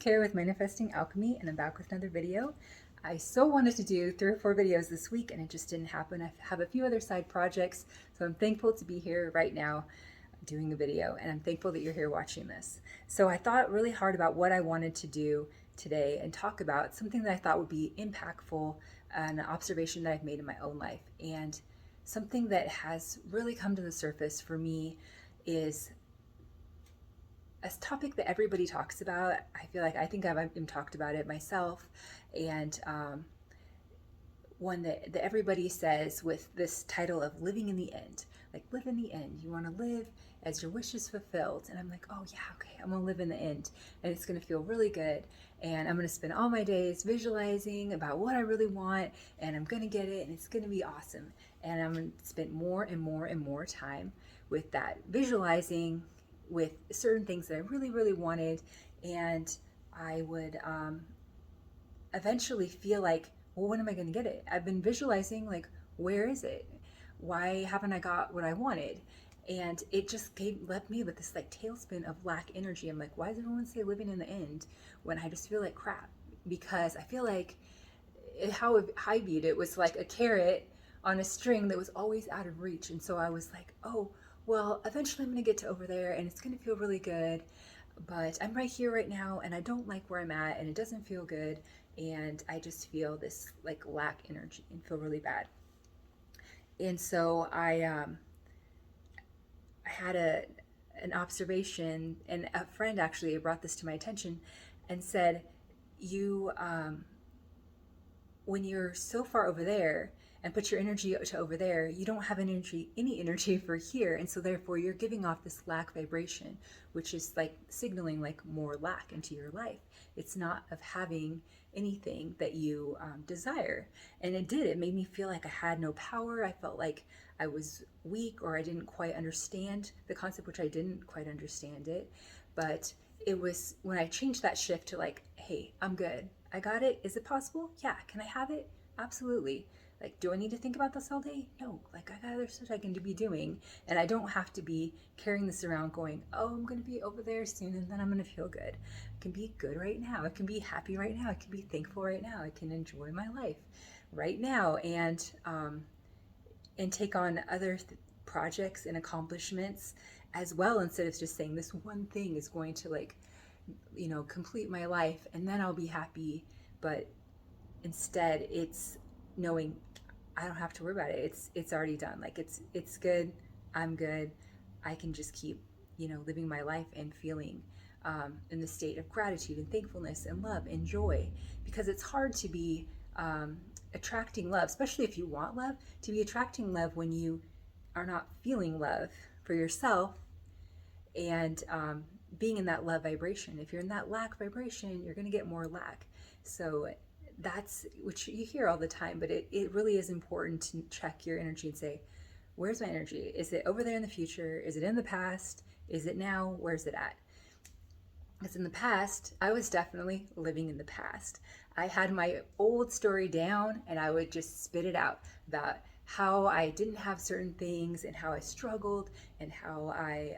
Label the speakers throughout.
Speaker 1: Kara with Manifesting Alchemy, and I'm back with another video. I so wanted to do 3 or 4 videos this week, and it just didn't happen. I have a few other side projects, so I'm thankful to be here right now doing a video, and I'm thankful that you're here watching this. So I thought really hard about what I wanted to do today and talk about something that I thought would be impactful, an observation that I've made in my own life. And something that has really come to the surface for me is a topic that everybody talks about. I feel like I think I've even talked about it myself, and one that everybody says with this title of living in the end. Like, live in the end. You want to live as your wish is fulfilled. And I'm like, oh yeah, okay, I'm gonna live in the end, and it's gonna feel really good, and I'm gonna spend all my days visualizing about what I really want, and I'm gonna get it, and it's gonna be awesome. And I'm gonna spend more and more and more time with that visualizing, with certain things that I really, really wanted, and I would eventually feel like, well, when am I going to get it? I've been visualizing, like, where is it? Why haven't I got what I wanted? And it just left me with this like tailspin of lack energy. I'm like, why does everyone say living in the end when I just feel like crap? Because I feel like how I viewed it was like a carrot on a string that was always out of reach. And so I was like, oh, well, eventually I'm going to get to over there and it's going to feel really good. But I'm right here right now and I don't like where I'm at and it doesn't feel good. And I just feel this like lack energy and feel really bad. And so I had an observation, and a friend actually brought this to my attention and said, you when you're so far over there and put your energy to over there, you don't have any energy for here, and so therefore you're giving off this lack vibration, which is like signaling like more lack into your life. It's not of having anything that you desire. And it made me feel like I had no power. I felt like I was weak, or I didn't quite understand the concept, which I didn't quite understand it. But it was when I changed that shift to like, hey, I'm good, I got it. Is it possible? Yeah. Can I have it? Absolutely. Like, do I need to think about this all day? No. Like, I got other stuff I can be doing, and I don't have to be carrying this around going, oh, I'm going to be over there soon, and then I'm going to feel good. I can be good right now. I can be happy right now. I can be thankful right now. I can enjoy my life right now, and take on other projects and accomplishments as well, instead of just saying this one thing is going to, like, complete my life and then I'll be happy. But instead it's knowing I don't have to worry about it. It's already done. Like, it's good. I'm good. I can just keep, living my life and feeling in the state of gratitude and thankfulness and love and joy, because it's hard to be attracting love, especially if you want love, to be attracting love when you are not feeling love for yourself, and being in that love vibration. If you're in that lack vibration, you're going to get more lack. So that's which you hear all the time, but it really is important to check your energy and say, where's my energy? Is it over there in the future? Is it in the past? Is it now? Where's it at? Because in the past, I was definitely living in the past. I had my old story down and I would just spit it out about how I didn't have certain things and how I struggled and how I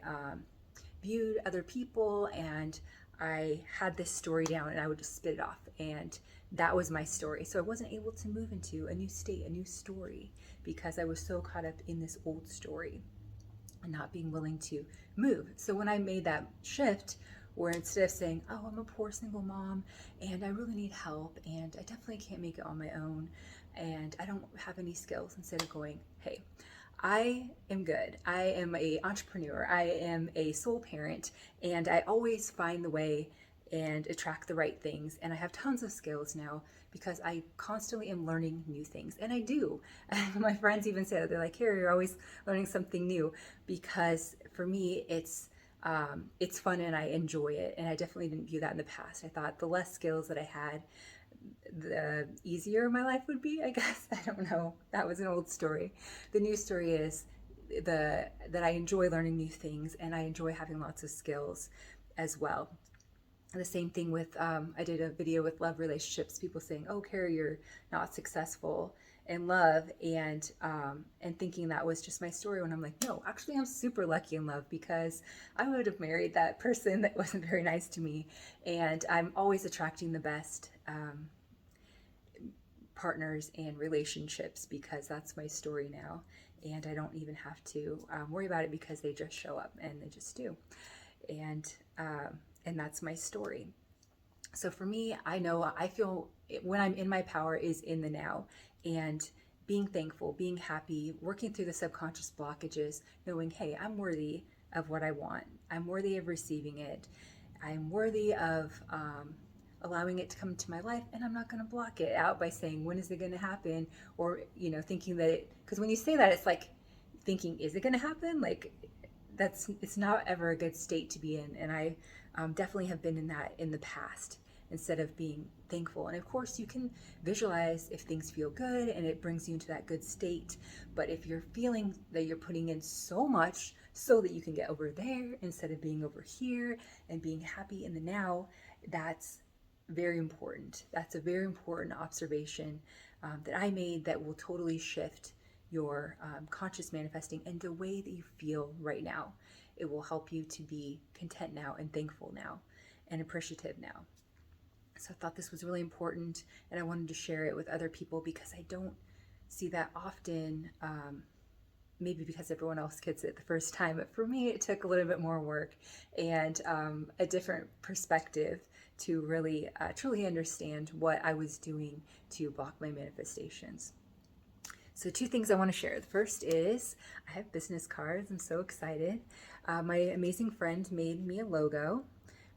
Speaker 1: viewed other people, and I had this story down and I would just spit it off, and that was my story. So I wasn't able to move into a new state, a new story, because I was so caught up in this old story and not being willing to move. So when I made that shift, where instead of saying, oh, I'm a poor single mom and I really need help and I definitely can't make it on my own and I don't have any skills, instead of going, hey, I am good. I am an entrepreneur. I am a soul parent, and I always find the way and attract the right things. And I have tons of skills now because I constantly am learning new things. And I do. My friends even say that. They're like, Carrie, you're always learning something new. Because for me, it's fun and I enjoy it. And I definitely didn't view that in the past. I thought the less skills that I had, the easier my life would be, I guess. I don't know. That was an old story. The new story is that I enjoy learning new things and I enjoy having lots of skills as well. The same thing with, I did a video with love relationships, people saying, oh, Carrie, you're not successful. in love, and thinking that was just my story, when I'm like, no, actually I'm super lucky in love, because I would have married that person that wasn't very nice to me. And I'm always attracting the best partners and relationships, because that's my story now. And I don't even have to worry about it, because they just show up, and they just do. And and that's my story. So for me, I know, I feel when I'm in my power is in the now, and being thankful, being happy, working through the subconscious blockages, knowing, hey, I'm worthy of what I want. I'm worthy of receiving it. I'm worthy of allowing it to come into my life, and I'm not going to block it out by saying, when is it going to happen? Or, thinking that because when you say that, it's like thinking, is it going to happen? Like, it's not ever a good state to be in. And I definitely have been in that in the past, instead of being thankful. And of course, you can visualize if things feel good and it brings you into that good state. But if you're feeling that you're putting in so much so that you can get over there instead of being over here and being happy in the now, that's very important. That's a very important observation that I made, that will totally shift your conscious manifesting and the way that you feel right now. It will help you to be content now, and thankful now, and appreciative now. So I thought this was really important, and I wanted to share it with other people, because I don't see that often. Maybe because everyone else gets it the first time, but for me, it took a little bit more work and a different perspective to really truly understand what I was doing to block my manifestations. So 2 things I want to share. The first is I have business cards. I'm so excited. My amazing friend made me a logo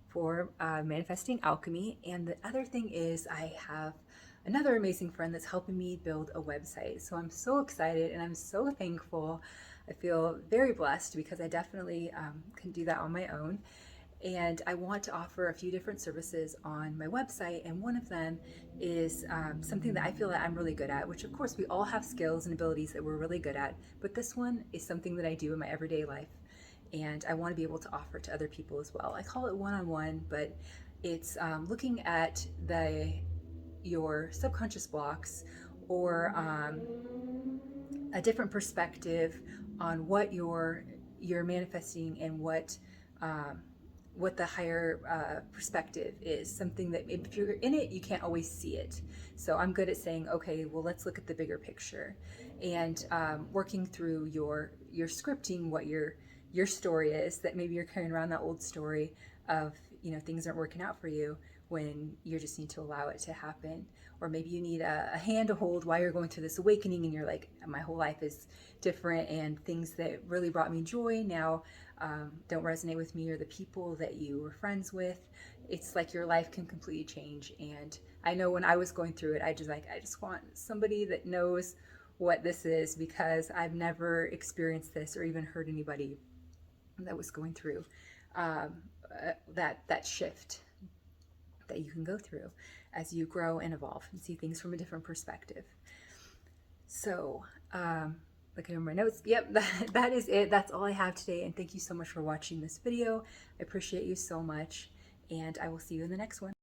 Speaker 1: for Manifesting Alchemy. And the other thing is I have another amazing friend that's helping me build a website. So I'm so excited and I'm so thankful. I feel very blessed, because I definitely can do that on my own. And I want to offer a few different services on my website, and one of them is something that I feel that I'm really good at, which of course we all have skills and abilities that we're really good at, but this one is something that I do in my everyday life, and I want to be able to offer it to other people as well. I call it one-on-one, but it's looking at your subconscious blocks, or a different perspective on what you're manifesting, and what the higher perspective is. Something that if you're in it, you can't always see it. So I'm good at saying, okay, well, let's look at the bigger picture, and working through your scripting, what your story is, that maybe you're carrying around that old story of, things aren't working out for you, when you just need to allow it to happen. Or maybe you need a hand to hold while you're going through this awakening, and you're like, my whole life is different, and things that really brought me joy now don't resonate with me, or the people that you were friends with. It's like your life can completely change. And I know when I was going through it, I just want somebody that knows what this is, because I've never experienced this or even heard anybody that was going through that shift that you can go through as you grow and evolve and see things from a different perspective. So looking over my notes, yep, that is it. That's all I have today, and thank you so much for watching this video. I appreciate you so much, and I will see you in the next one.